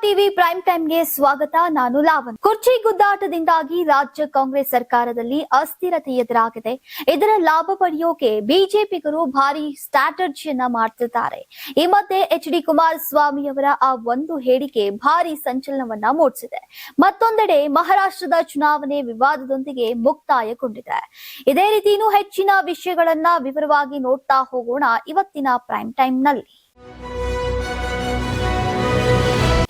TV prime ಟೈಮ್ಗೆ ಸ್ವಾಗತ. ನಾನು ಲಾವಣ್. ಕುರ್ಚಿ ಗುದ್ದಾಟದಿಂದಾಗಿ ರಾಜ್ಯ ಕಾಂಗ್ರೆಸ್ ಸರ್ಕಾರದಲ್ಲಿ ಅಸ್ಥಿರತೆ ಎದುರಾಗಿದೆ. ಇದರ ಲಾಭ ಪಡೆಯೋಕೆ ಬಿಜೆಪಿಗರು ಭಾರಿ ಸ್ಟ್ರಾಟಜಿಯನ್ನ ಮಾಡ್ತಿದ್ದಾರೆ. ಈ ಮಧ್ಯೆ ಎಚ್.ಡಿ. ಕುಮಾರಸ್ವಾಮಿ ಅವರ ಆ ಒಂದು ಹೇಳಿಕೆ ಭಾರಿ ಸಂಚಲನವನ್ನ ಮೂಡಿಸಿದೆ. ಮತ್ತೊಂದೆಡೆ ಮಹಾರಾಷ್ಟ್ರದ ಚುನಾವಣೆ ವಿವಾದದೊಂದಿಗೆ ಮುಕ್ತಾಯಗೊಂಡಿದೆ. ಇದೇ ರೀತಿ ಇನ್ನೂ ಹೆಚ್ಚಿನ ವಿಷಯಗಳನ್ನ ವಿವರವಾಗಿ ನೋಡ್ತಾ ಹೋಗೋಣ ಇವತ್ತಿನ ಪ್ರೈಮ್ ಟೈಮ್ ನಲ್ಲಿ.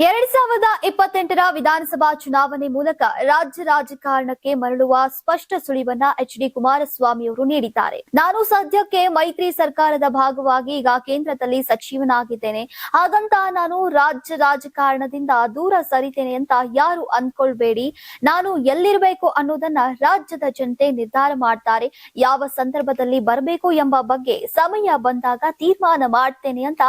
2028ರ ವಿಧಾನಸಭಾ ಚುನಾವಣೆ ಮೂಲಕ ರಾಜ್ಯ ರಾಜಕಾರಣಕ್ಕೆ ಮರಳುವ ಸ್ಪಷ್ಟ ಸುಳಿವನ್ನ ಎಚ್.ಡಿ. ಕುಮಾರಸ್ವಾಮಿ ಅವರು ನೀಡಿದ್ದಾರೆ. ನಾನು ಸದ್ಯಕ್ಕೆ ಮೈತ್ರಿ ಸರ್ಕಾರದ ಭಾಗವಾಗಿ ಈಗ ಕೇಂದ್ರದಲ್ಲಿ ಸಚಿವನಾಗಿದ್ದೇನೆ. ಹಾಗಂತ ನಾನು ರಾಜ್ಯ ರಾಜಕಾರಣದಿಂದ ದೂರ ಸರಿತೇನೆ ಅಂತ ಯಾರು ಅಂದ್ಕೊಳ್ಬೇಡಿ. ನಾನು ಎಲ್ಲಿರಬೇಕು ಅನ್ನೋದನ್ನ ರಾಜ್ಯದ ಜನತೆ ನಿರ್ಧಾರ ಮಾಡ್ತಾರೆ. ಯಾವ ಸಂದರ್ಭದಲ್ಲಿ ಬರಬೇಕು ಎಂಬ ಬಗ್ಗೆ ಸಮಯ ಬಂದಾಗ ತೀರ್ಮಾನ ಮಾಡ್ತೇನೆ ಅಂತ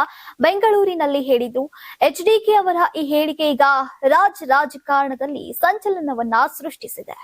ಬೆಂಗಳೂರಿನಲ್ಲಿ ಹೇಳಿದ್ರು. ಎಚ್.ಡಿ.ಕೆ ಅವರ ಈ ಹೇಳಿಕೆ ಈಗ ರಾಜಕಾರಣದಲ್ಲಿ ಸಂಚಲನವನ್ನ ಸೃಷ್ಟಿಸಿದೆ.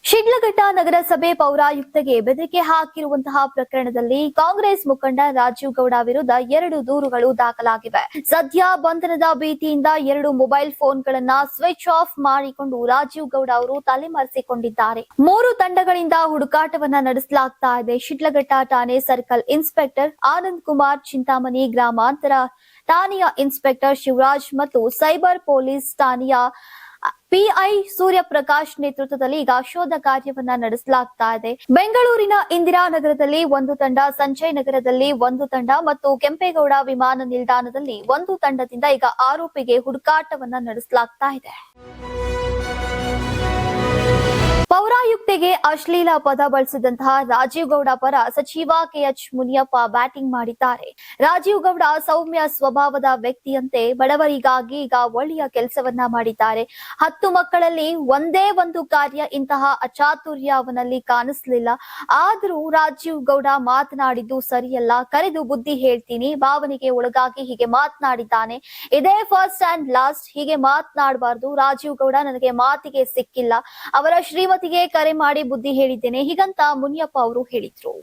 ಶಿಡ್ಲಘಟ್ಟ ನಗರಸಭೆ ಪೌರಾಯುಕ್ತಗೆ ಬೆದರಿಕೆ ಹಾಕಿರುವಂತಹ ಪ್ರಕರಣದಲ್ಲಿ ಕಾಂಗ್ರೆಸ್ ಮುಖಂಡ ರಾಜೀವ್ ಗೌಡ ವಿರುದ್ಧ 2 ದೂರುಗಳು ದಾಖಲಾಗಿವೆ. ಸದ್ಯ ಬಂಧನದ ಭೀತಿಯಿಂದ 2 ಮೊಬೈಲ್ ಫೋನ್ಗಳನ್ನ ಸ್ವಿಚ್ ಆಫ್ ಮಾಡಿಕೊಂಡು ರಾಜೀವ್ ಗೌಡ ಅವರು ತಲೆಮರೆಸಿಕೊಂಡಿದ್ದಾರೆ. 3 ತಂಡಗಳಿಂದ ಹುಡುಕಾಟವನ್ನ ನಡೆಸಲಾಗ್ತಾ ಇದೆ. ಶಿಡ್ಲಘಟ್ಟ ಠಾಣೆ ಸರ್ಕಲ್ ಇನ್ಸ್ಪೆಕ್ಟರ್ ಆನಂದ್ ಕುಮಾರ್, ಚಿಂತಾಮಣಿ ಗ್ರಾಮಾಂತರ ಠಾಣೆಯ ಇನ್ಸ್ಪೆಕ್ಟರ್ ಶಿವರಾಜ್ ಮತ್ತು ಸೈಬರ್ ಪೊಲೀಸ್ ಠಾಣೆಯ ಪಿಐ ಸೂರ್ಯಪ್ರಕಾಶ್ ನೇತೃತ್ವದಲ್ಲಿ ಈಗ ಶೋಧ ಕಾರ್ಯವನ್ನ ನಡೆಸಲಾಗ್ತಾ ಇದೆ. ಬೆಂಗಳೂರಿನ ಇಂದಿರಾನಗರದಲ್ಲಿ 1 ತಂಡ, ಸಂಜಯ್ ನಗರದಲ್ಲಿ 1 ತಂಡ ಮತ್ತು ಕೆಂಪೇಗೌಡ ವಿಮಾನ ನಿಲ್ದಾಣದಲ್ಲಿ 1 ತಂಡದಿಂದ ಈಗ ಆರೋಪಿಗೆ ಹುಡುಕಾಟವನ್ನ ನಡೆಸಲಾಗ್ತಾ ಇದೆ. ಪೌರಾಯುಕ್ತೆಗೆ ಅಶ್ಲೀಲ ಪದ ಬಳಸಿದಂತಹ ರಾಜೀವ್ ಗೌಡ ಪರ ಸಚಿವ ಕೆಎಚ್ ಮುನಿಯಪ್ಪ ಬ್ಯಾಟಿಂಗ್ ಮಾಡಿದ್ದಾರೆ. ರಾಜೀವ್ ಗೌಡ ಸೌಮ್ಯ ಸ್ವಭಾವದ ವ್ಯಕ್ತಿಯಂತೆ ಬಡವರಿಗಾಗಿ ಈಗ ಒಳ್ಳೆಯ ಕೆಲಸವನ್ನ ಮಾಡಿದ್ದಾರೆ. 10 ಮಕ್ಕಳಲ್ಲಿ ಒಂದೇ ಒಂದು ಕಾರ್ಯ ಇಂತಹ ಅಚಾತುರ್ಯ ಅವನಲ್ಲಿ ಕಾಣಿಸಲಿಲ್ಲ. ಆದರೂ ರಾಜೀವ್ ಗೌಡ ಮಾತನಾಡಿದ್ದು ಸರಿಯಲ್ಲ, ಕರೆದು ಬುದ್ಧಿ ಹೇಳ್ತೀನಿ, ಭಾವನೆಗೆ ಒಳಗಾಗಿ ಹೀಗೆ ಮಾತನಾಡಿದ್ದಾನೆ. ಇದೇ ಫಸ್ಟ್ ಅಂಡ್ ಲಾಸ್ಟ್, ಹೀಗೆ ಮಾತನಾಡಬಾರ್ದು. ರಾಜೀವ್ ಗೌಡ ನನಗೆ ಮಾತಿಗೆ ಸಿಕ್ಕಿಲ್ಲ, ಅವರ ಶ್ರೀಮತಿಗೆ ಕರೆ ಮಾಡಿ ಬುದ್ಧಿ ಹೇಳಿದ್ದೇನೆ, ಹೀಗಂತ ಮುನಿಯಪ್ಪ ಅವರು ಹೇಳಿದ್ರು.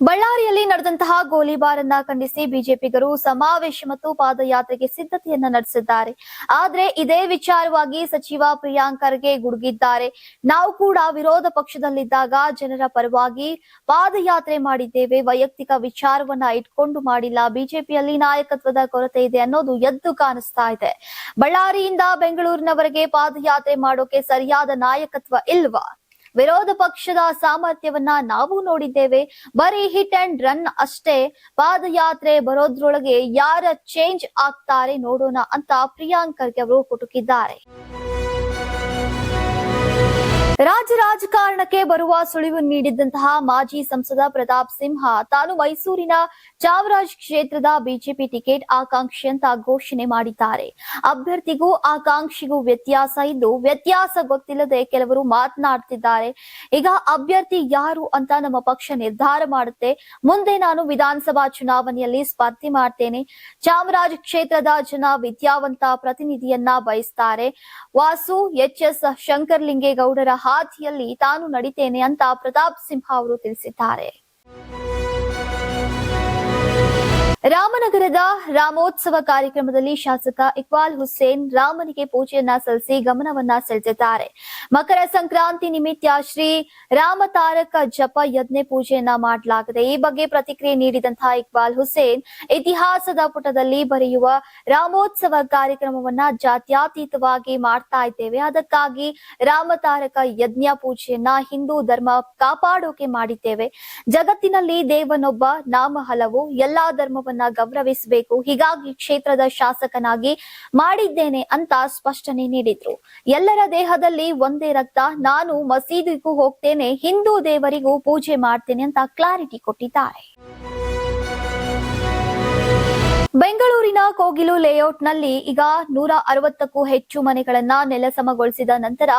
ಬಳ್ಳಾರಿಯಲ್ಲಿ ನಡೆದಂತಹ ಗೋಲಿಬಾರನ್ನ ಖಂಡಿಸಿ ಬಿಜೆಪಿಗರು ಸಮಾವೇಶ ಮತ್ತು ಪಾದಯಾತ್ರೆಗೆ ಸಿದ್ಧತೆಯನ್ನ ನಡೆಸಿದ್ದಾರೆ. ಆದ್ರೆ ಇದೇ ವಿಚಾರವಾಗಿ ಸಚಿವ ಪ್ರಿಯಾಂಕ್ ಖರ್ಗೆ ಗುಡುಗಿದ್ದಾರೆ. ನಾವು ಕೂಡ ವಿರೋಧ ಪಕ್ಷದಲ್ಲಿದ್ದಾಗ ಜನರ ಪರವಾಗಿ ಪಾದಯಾತ್ರೆ ಮಾಡಿದ್ದೇವೆ, ವೈಯಕ್ತಿಕ ವಿಚಾರವನ್ನ ಇಟ್ಕೊಂಡು ಮಾಡಿಲ್ಲ. ಬಿಜೆಪಿಯಲ್ಲಿ ನಾಯಕತ್ವದ ಕೊರತೆ ಇದೆ ಅನ್ನೋದು ಎದ್ದು ಕಾಣಿಸ್ತಾ ಇದೆ. ಬಳ್ಳಾರಿಯಿಂದ ಬೆಂಗಳೂರಿನವರೆಗೆ ಪಾದಯಾತ್ರೆ ಮಾಡೋಕೆ ಸರಿಯಾದ ನಾಯಕತ್ವ ಇಲ್ವಾ? ವಿರೋಧ ಪಕ್ಷದ ಸಾಮರ್ಥ್ಯವನ್ನ ನಾವು ನೋಡಿದ್ದೇವೆ. ಬರೀ ಹಿಟ್ ಅಂಡ್ ರನ್ ಅಷ್ಟೇ. ಪಾದಯಾತ್ರೆ ಬರೋದ್ರೊಳಗೆ ಯಾರ ಚೇಂಜ್ ಆಗ್ತಾರೆ ನೋಡೋಣ ಅಂತ ಪ್ರಿಯಾಂಕ್ ಖರ್ಗೆ ಅವರು ಕುಟುಕಿದ್ದಾರೆ. ರಾಜಕಾರಣಕ್ಕೆ ಬರುವ ಸುಳಿವು ನೀಡಿದಂತಹ ಮಾಜಿ ಸಂಸದ ಪ್ರತಾಪ್ ಸಿಂಹ ತಾನು ಮೈಸೂರಿನ ಚಾಮರಾಜ್ ಕ್ಷೇತ್ರದ ಬಿಜೆಪಿ ಟಿಕೆಟ್ ಆಕಾಂಕ್ಷಿ ಅಂತ ಘೋಷಣೆ ಮಾಡಿದ್ದಾರೆ. ಅಭ್ಯರ್ಥಿಗೂ ಆಕಾಂಕ್ಷಿಗೂ ವ್ಯತ್ಯಾಸ ಇದ್ದು, ವ್ಯತ್ಯಾಸ ಗೊತ್ತಿಲ್ಲದೆ ಕೆಲವರು ಮಾತನಾಡ್ತಿದ್ದಾರೆ. ಈಗ ಅಭ್ಯರ್ಥಿ ಯಾರು ಅಂತ ನಮ್ಮ ಪಕ್ಷ ನಿರ್ಧಾರ ಮಾಡುತ್ತೆ. ಮುಂದೆ ನಾನು ವಿಧಾನಸಭಾ ಚುನಾವಣೆಯಲ್ಲಿ ಸ್ಪರ್ಧೆ ಮಾಡ್ತೇನೆ. ಚಾಮರಾಜ್ ಕ್ಷೇತ್ರದ ಜನ ವಿದ್ಯಾವಂತ ಪ್ರತಿನಿಧಿಯನ್ನ ಬಯಸ್ತಾರೆ. ವಾಸು ಎಚ್.ಎಸ್. ಶಂಕರಲಿಂಗೇಗೌಡರ ಹಾದಿಯಲ್ಲಿ ತಾನು ನಡಿತೇನೆ ಅಂತ ಪ್ರತಾಪ್ ಸಿಂಹ ಅವರು ತಿಳಿಸಿದ್ದಾರೆ. ರಾಮನಗರದ ರಾಮೋತ್ಸವ ಕಾರ್ಯಕ್ರಮದಲ್ಲಿ ಶಾಸಕ ಇಕ್ಬಾಲ್ ಹುಸೇನ್ ರಾಮನಿಗೆ ಪೂಜೆಯನ್ನ ಸಲ್ಲಿಸಿ ಗಮನವನ್ನ ಸೆಳೆದಿದ್ದಾರೆ. ಮಕರ ಸಂಕ್ರಾಂತಿ ನಿಮಿತ್ತ ಶ್ರೀ ರಾಮತಾರಕ ಜಪ ಯಜ್ಞ ಪೂಜೆಯನ್ನ ಮಾಡಲಾಗಿದೆ. ಈ ಬಗ್ಗೆ ಪ್ರತಿಕ್ರಿಯೆ ನೀಡಿದಂತಹ ಇಕ್ಬಾಲ್ ಹುಸೇನ್, ಇತಿಹಾಸದ ಪುಟದಲ್ಲಿ ಬರೆಯುವ ರಾಮೋತ್ಸವ ಕಾರ್ಯಕ್ರಮವನ್ನ ಜಾತ್ಯತೀತವಾಗಿ ಮಾಡ್ತಾ ಇದ್ದೇವೆ. ಅದಕ್ಕಾಗಿ ರಾಮತಾರಕ ಯಜ್ಞ ಪೂಜೆಯನ್ನ ಹಿಂದೂ ಧರ್ಮ ಕಾಪಾಡೋಕೆ ಮಾಡಿದ್ದೇವೆ. ಜಗತ್ತಿನಲ್ಲಿ ದೇವನೊಬ್ಬ, ನಾಮ ಹಲವು, ಎಲ್ಲಾ ಧರ್ಮವನ್ನ ಗೌರವಿಸಬೇಕು. ಹೀಗಾಗಿ ಕ್ಷೇತ್ರದ ಶಾಸಕನಾಗಿ ಮಾಡಿದ್ದೇನೆ ಅಂತ ಸ್ಪಷ್ಟನೆ ನೀಡಿದ್ರು. ಎಲ್ಲರ ದೇಹದಲ್ಲಿ ಒಂದೇ ರಕ್ತ, ನಾನು ಮಸೀದಿಗೂ ಹೋಗ್ತೇನೆ, ಹಿಂದೂ ದೇವರಿಗೂ ಪೂಜೆ ಮಾಡ್ತೇನೆ ಅಂತ ಕ್ಲಾರಿಟಿ ಕೊಟ್ಟಿದ್ದಾರೆ. ಬೆಂಗಳೂರಿನ ಕೋಗಿಲು ಲೇಔಟ್ನಲ್ಲಿ ಈಗ 160ಕ್ಕೂ ಹೆಚ್ಚು ಮನೆಗಳನ್ನ ನೆಲಸಮಗೊಳಿಸಿದ ನಂತರ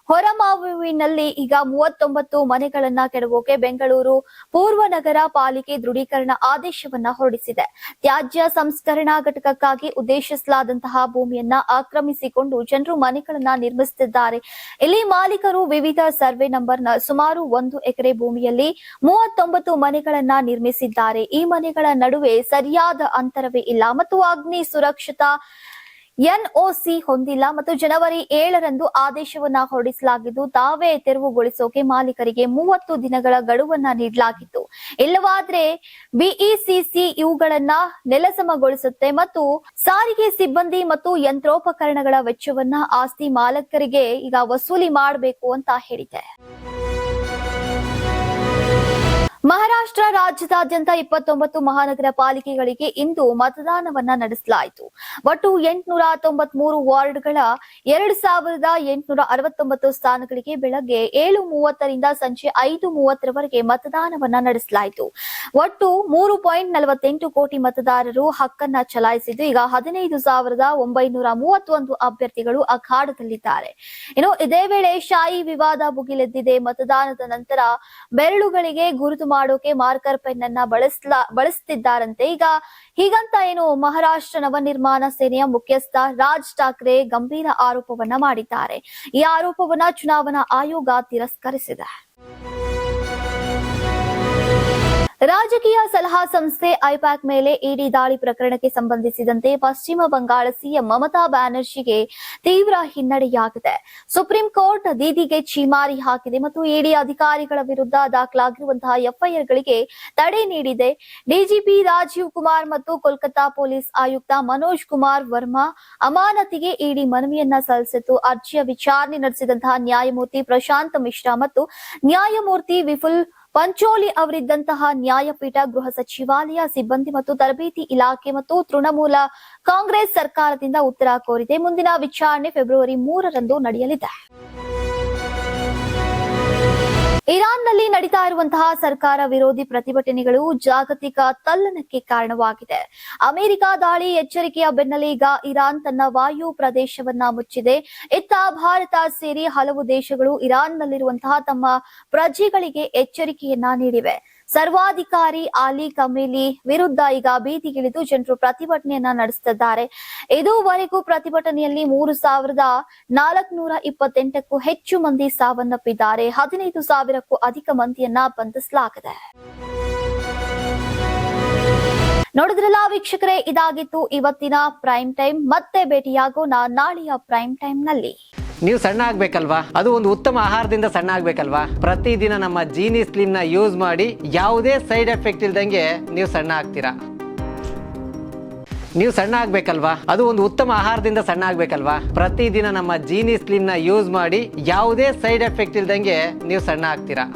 ಹೊರಮಾವಿನಲ್ಲಿ ಈಗ 39 ಮನೆಗಳನ್ನ ಕೆಡವೋಕೆ ಬೆಂಗಳೂರು ಪೂರ್ವ ನಗರ ಪಾಲಿಕೆ ದೃಢೀಕರಣ ಆದೇಶವನ್ನ ಹೊರಡಿಸಿದೆ. ತ್ಯಾಜ್ಯ ಸಂಸ್ಕರಣಾ ಘಟಕಕ್ಕಾಗಿ ಉದ್ದೇಶಿಸಲಾದಂತಹ ಭೂಮಿಯನ್ನ ಆಕ್ರಮಿಸಿಕೊಂಡು ಜನರು ಮನೆಗಳನ್ನ ನಿರ್ಮಿಸುತ್ತಿದ್ದಾರೆ. ಇಲ್ಲಿ ಮಾಲೀಕರು ವಿವಿಧ ಸರ್ವೆ ನಂಬರ್ನ ಸುಮಾರು 1 ಎಕರೆ ಭೂಮಿಯಲ್ಲಿ 39 ಮನೆಗಳನ್ನ ನಿರ್ಮಿಸಿದ್ದಾರೆ. ಈ ಮನೆಗಳ ನಡುವೆ ಸರಿಯಾದ ಅಂತರವೇ ಇಲ್ಲ ಮತ್ತು ಅಗ್ನಿ ಸುರಕ್ಷತಾ ಎನ್ಒಸಿ ಹೊಂದಿಲ್ಲ ಮತ್ತು ಜನವರಿ 7ರಂದು ಆದೇಶವನ್ನ ಹೊರಡಿಸಲಾಗಿದ್ದು ತಾವೇ ತೆರವುಗೊಳಿಸೋಕೆ ಮಾಲೀಕರಿಗೆ 30 ದಿನಗಳ ಗಡುವನ್ನ ನೀಡಲಾಗಿತ್ತು. ಇಲ್ಲವಾದ್ರೆ ಬಿಇಸಿಸಿ ಇವುಗಳನ್ನ ನೆಲಸಮಗೊಳಿಸುತ್ತೆ ಮತ್ತು ಸಾರಿಗೆ ಸಿಬ್ಬಂದಿ ಮತ್ತು ಯಂತ್ರೋಪಕರಣಗಳ ವೆಚ್ಚವನ್ನ ಆಸ್ತಿ ಮಾಲೀಕರಿಗೆ ಈಗ ವಸೂಲಿ ಮಾಡಬೇಕು ಅಂತ ಹೇಳಿದೆ. ಮಹಾರಾಷ್ಟ್ರ ರಾಜ್ಯದಾದ್ಯಂತ 29 ಮಹಾನಗರ ಪಾಲಿಕೆಗಳಿಗೆ ಇಂದು ಮತದಾನವನ್ನ ನಡೆಸಲಾಯಿತು. ಒಟ್ಟು 893 ವಾರ್ಡ್ಗಳ 2869 ಸ್ಥಾನಗಳಿಗೆ ಬೆಳಗ್ಗೆ 7:30ರಿಂದ ಸಂಜೆ 5:30ರವರೆಗೆ ಮತದಾನವನ್ನ ನಡೆಸಲಾಯಿತು. ಒಟ್ಟು 3.48 ಕೋಟಿ ಮತದಾರರು ಹಕ್ಕನ್ನ ಚಲಾಯಿಸಿದ್ದು ಈಗ 15,931 ಅಭ್ಯರ್ಥಿಗಳು ಅಖಾಡದಲ್ಲಿದ್ದಾರೆ. ಇನ್ನು ಇದೇ ವೇಳೆ ಶಾಯಿ ವಿವಾದ ಭುಗಿಲೆದ್ದಿದೆ. ಮತದಾನದ ನಂತರ ಬೆರಳುಗಳಿಗೆ ಗುರುತು ಮಾಡೋಕೆ ಮಾರ್ಕರ್ ಪೆನ್ ಅನ್ನ ಬಳಸ್ತಿದ್ದಾರಂತೆ. ಹೀಗಂತ ಏನು ಮಹಾರಾಷ್ಟ್ರ ನವನಿರ್ಮಾಣ ಸೇನೆಯ ಮುಖ್ಯಸ್ಥ ರಾಜ್ ಠಾಕ್ರೆ ಗಂಭೀರ ಆರೋಪವನ್ನ ಮಾಡಿದ್ದಾರೆ. ಈ ಆರೋಪವನ್ನ ಚುನಾವಣಾ ಆಯೋಗ ತಿರಸ್ಕರಿಸಿದೆ. ರಾಜಕೀಯ ಸಲಹಾ ಸಂಸ್ಥೆ ಐಪ್ಯಾಕ್ ಮೇಲೆ ಇಡಿ ದಾಳಿ ಪ್ರಕರಣಕ್ಕೆ ಸಂಬಂಧಿಸಿದಂತೆ ಪಶ್ಚಿಮ ಬಂಗಾಳ ಸಿಎಂ ಮಮತಾ ಬ್ಯಾನರ್ಜಿಗೆ ತೀವ್ರ ಹಿನ್ನಡೆಯಾಗಿದೆ. ಸುಪ್ರೀಂ ಕೋರ್ಟ್ ದೀದಿಗೆ ಛೀಮಾರಿ ಹಾಕಿದೆ ಮತ್ತು ಇಡಿ ಅಧಿಕಾರಿಗಳ ವಿರುದ್ಧ ದಾಖಲಾಗಿರುವಂತಹ ಎಫ್ಐಆರ್ಗಳಿಗೆ ತಡೆ ನೀಡಿದೆ. ಡಿಜಿಪಿ ರಾಜೀವ್ ಕುಮಾರ್ ಮತ್ತು ಕೋಲ್ಕತಾ ಪೊಲೀಸ್ ಆಯುಕ್ತ ಮನೋಜ್ ಕುಮಾರ್ ವರ್ಮಾ ಅಮಾನತಿಗೆ ಇಡಿ ಮನವಿಯನ್ನ ಸಲ್ಲಿಸಿತ್ತು. ಅರ್ಜಿಯ ವಿಚಾರಣೆ ನಡೆಸಿದಂತಹ ನ್ಯಾಯಮೂರ್ತಿ ಪ್ರಶಾಂತ್ ಮಿಶ್ರಾ ಮತ್ತು ನ್ಯಾಯಮೂರ್ತಿ ವಿಪುಲ್ ಪಂಚೋಲಿ ಅವರಿದ್ದಂತಹ ನ್ಯಾಯಪೀಠ ಗೃಹ ಸಚಿವಾಲಯ, ಸಿಬ್ಬಂದಿ ಮತ್ತು ತರಬೇತಿ ಇಲಾಖೆ ಮತ್ತು ತೃಣಮೂಲ ಕಾಂಗ್ರೆಸ್ ಸರ್ಕಾರದಿಂದ ಉತ್ತರ ಕೋರಿದೆ. ಮುಂದಿನ ವಿಚಾರಣೆ ಫೆಬ್ರವರಿ 3ರಂದು ನಡೆಯಲಿದೆ. ಇರಾನ್ನಲ್ಲಿ ನಡೀತಾ ಇರುವಂತಹ ಸರ್ಕಾರ ವಿರೋಧಿ ಪ್ರತಿಭಟನೆಗಳು ಜಾಗತಿಕ ತಲ್ಲಣಕ್ಕೆ ಕಾರಣವಾಗಿದೆ. ಅಮೆರಿಕ ದಾಳಿ ಎಚ್ಚರಿಕೆಯ ಬೆನ್ನಲ್ಲೇ ಈಗ ಇರಾನ್ ತನ್ನ ವಾಯು ಪ್ರದೇಶವನ್ನ ಮುಚ್ಚಿದೆ. ಇತ್ತ ಭಾರತ ಸೇರಿ ಹಲವು ದೇಶಗಳು ಇರಾನ್ನಲ್ಲಿರುವಂತಹ ತಮ್ಮ ಪ್ರಜೆಗಳಿಗೆ ಎಚ್ಚರಿಕೆಯನ್ನ ನೀಡಿವೆ. ಸರ್ವಾಧಿಕಾರಿ ಅಲಿ ಖಮೇನಿ ವಿರುದ್ಧ ಈಗ ಬೀದಿಗಿಳಿದು ಜನರು ಪ್ರತಿಭಟನೆಯನ್ನ ನಡೆಸುತ್ತಿದ್ದಾರೆ. ಇದುವರೆಗೂ ಪ್ರತಿಭಟನೆಯಲ್ಲಿ 3,428ಕ್ಕೂ ಹೆಚ್ಚು ಮಂದಿ ಸಾವನ್ನಪ್ಪಿದ್ದಾರೆ. 15,000ಕ್ಕೂ ಅಧಿಕ ಮಂದಿಯನ್ನ ಬಂಧಿಸಲಾಗಿದೆ. ನೋಡಿದ್ರಲ್ಲ ವೀಕ್ಷಕರೇ, ಇದಾಗಿತ್ತು ಇವತ್ತಿನ ಪ್ರೈಮ್ ಟೈಮ್. ಮತ್ತೆ ಭೇಟಿಯಾಗೋಣ ನಾಳೆಯ ಪ್ರೈಮ್ ಟೈಮ್ ನಲ್ಲಿ. ನೀವು ಸಣ್ಣ ಆಗ್ಬೇಕಲ್ವಾ? ಅದು ಒಂದು ಉತ್ತಮ ಆಹಾರದಿಂದ ಸಣ್ಣ ಆಗ್ಬೇಕಲ್ವಾ? ಪ್ರತಿದಿನ ನಮ್ಮ ಜೀನಿ ಸ್ಲಿಮ್ ನ ಯೂಸ್ ಮಾಡಿ ಯಾವುದೇ ಸೈಡ್ ಎಫೆಕ್ಟ್ ಇಲ್ದಂಗೆ ನೀವು ಸಣ್ಣ ಆಗ್ತೀರಾ. ನೀವು ಸಣ್ಣ ಆಗ್ಬೇಕಲ್ವಾ? ಅದು ಒಂದು ಉತ್ತಮ ಆಹಾರದಿಂದ ಸಣ್ಣ ಆಗ್ಬೇಕಲ್ವಾ? ಪ್ರತಿದಿನ ನಮ್ಮ ಜೀನಿ ಸ್ಲಿಮ್ ನ ಯೂಸ್ ಮಾಡಿ ಯಾವುದೇ ಸೈಡ್ ಎಫೆಕ್ಟ್ ಇಲ್ದಂಗೆ ನೀವು ಸಣ್ಣ ಆಗ್ತೀರಾ.